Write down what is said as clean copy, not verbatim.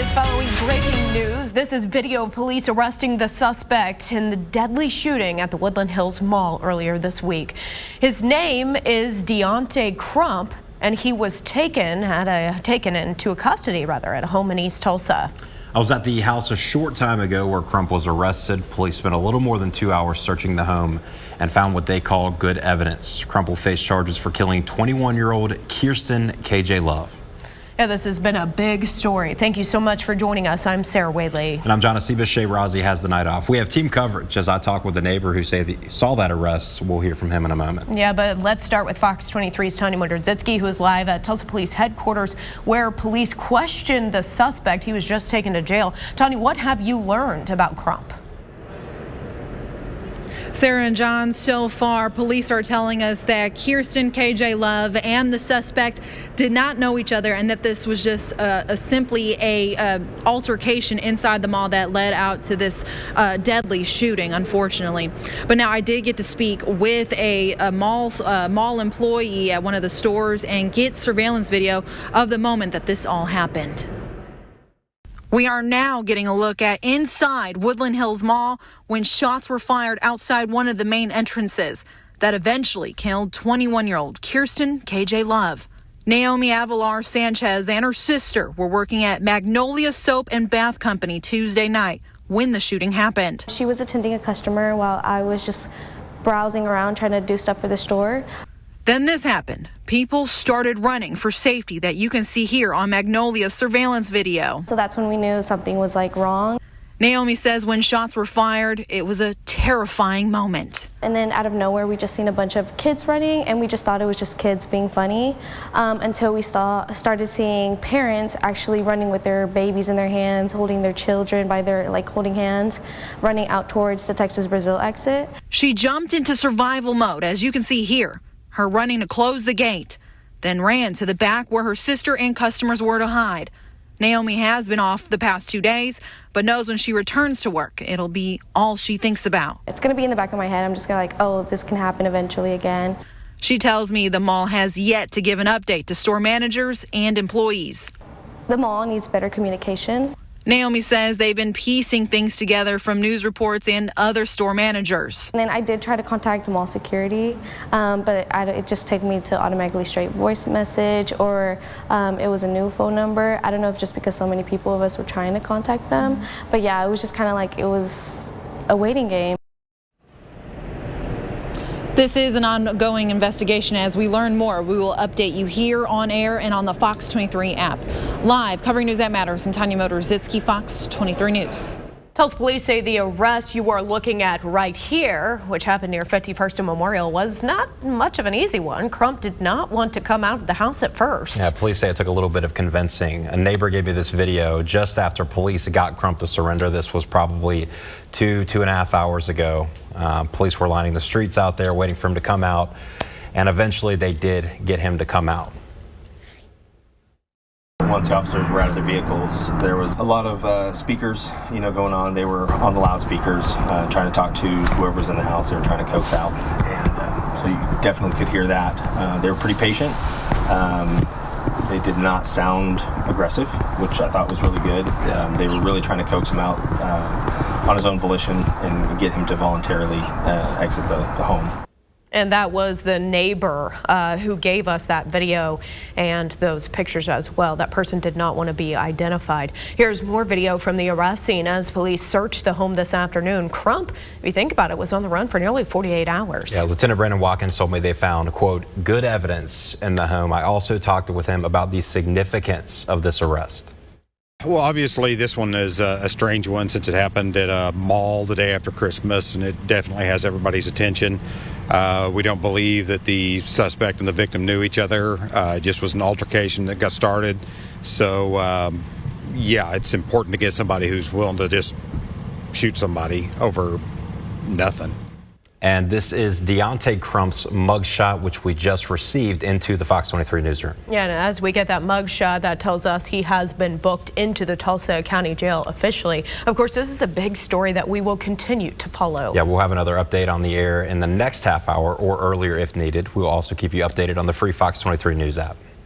It's following breaking news. This is video of police arresting the suspect in the deadly shooting at the Woodland Hills Mall earlier this week. His name is Deontay Crump, and he was taken into custody at a home in East Tulsa. I was at the house a short time ago where Crump was arrested. Police spent a little more than 2 hours searching the home and found what they call good evidence. Crump will face charges for killing 21-year-old Kirsten KJ Love. Yeah, this has been a big story. Thank you so much for joining us. I'm Sarah Whaley. And I'm John Acebas. Shay Razi has the night off. We have team coverage as I talk with the neighbor who saw that arrest. We'll hear from him in a moment. Yeah, but let's start with Fox 23's Tanya Wondrzicki, who is live at Tulsa Police Headquarters, where police questioned the suspect. He was just taken to jail. Tanya, what have you learned about Crump? Sarah and John, so far, police are telling us that Kirsten KJ Love and the suspect did not know each other, and that this was just simply a altercation inside the mall that led out to this deadly shooting, unfortunately. But now I did get to speak with a mall employee at one of the stores and get surveillance video of the moment that this all happened. We are now getting a look at inside Woodland Hills Mall when shots were fired outside one of the main entrances that eventually killed 21-year-old Kirsten KJ Love. Naomi Avalar Sanchez and her sister were working at Magnolia Soap and Bath Company Tuesday night when the shooting happened. She was attending a customer while I was just browsing around trying to do stuff for the store. Then this happened. People started running for safety that you can see here on Magnolia's surveillance video. So that's when we knew something was wrong. Naomi says when shots were fired, it was a terrifying moment. And then out of nowhere, we just seen a bunch of kids running, and we just thought it was just kids being funny until we started seeing parents actually running with their babies in their hands, holding their children by their holding hands, running out towards the Texas Brazil exit. She jumped into survival mode, as you can see here. Her running to close the gate, then ran to the back where her sister and customers were to hide. Naomi has been off the past 2 days, but knows when she returns to work, it'll be all she thinks about. It's going to be in the back of my head. I'm just going to oh, this can happen eventually again. She tells me the mall has yet to give an update to store managers and employees. The mall needs better communication. Naomi says they've been piecing things together from news reports and other store managers. And then I did try to contact mall security, but it just took me to automatically straight voice message, or it was a new phone number. I don't know if just because so many people of us were trying to contact them. But yeah, it was just kind of it was a waiting game. This is an ongoing investigation. As we learn more, we will update you here on air and on the Fox 23 app. Live covering news that matters, I'm Tanya Wondrzicki, Fox 23 News. Tulsa police say the arrest you are looking at right here, which happened near 51st and Memorial, was not much of an easy one. Crump did not want to come out of the house at first. Yeah, police say it took a little bit of convincing. A neighbor gave me this video just after police got Crump to surrender. This was probably two and a half hours ago. Police were lining the streets out there waiting for him to come out, and eventually they did get him to come out. Once the officers were out of their vehicles, there was a lot of speakers, going on. They were on the loudspeakers, trying to talk to whoever's in the house. They were trying to coax out, and so you definitely could hear that. They were pretty patient. They did not sound aggressive, which I thought was really good. They were really trying to coax him out on his own volition and get him to voluntarily exit the home. And that was the neighbor who gave us that video and those pictures as well. That person did not want to be identified. Here's more video from the arrest scene as police searched the home this afternoon. Crump, if you think about it, was on the run for nearly 48 hours. Yeah, Lieutenant Brandon Watkins told me they found, quote, good evidence in the home. I also talked with him about the significance of this arrest. Well, obviously this one is a strange one since it happened at a mall the day after Christmas, and it definitely has everybody's attention. We don't believe that the suspect and the victim knew each other. It just was an altercation that got started. So, yeah, it's important to get somebody who's willing to just shoot somebody over nothing. And this is Deontay Crump's mugshot, which we just received into the Fox 23 newsroom. Yeah, and as we get that mugshot, that tells us he has been booked into the Tulsa County Jail officially. Of course, this is a big story that we will continue to follow. Yeah, we'll have another update on the air in the next half hour or earlier if needed. We'll also keep you updated on the free Fox 23 News app.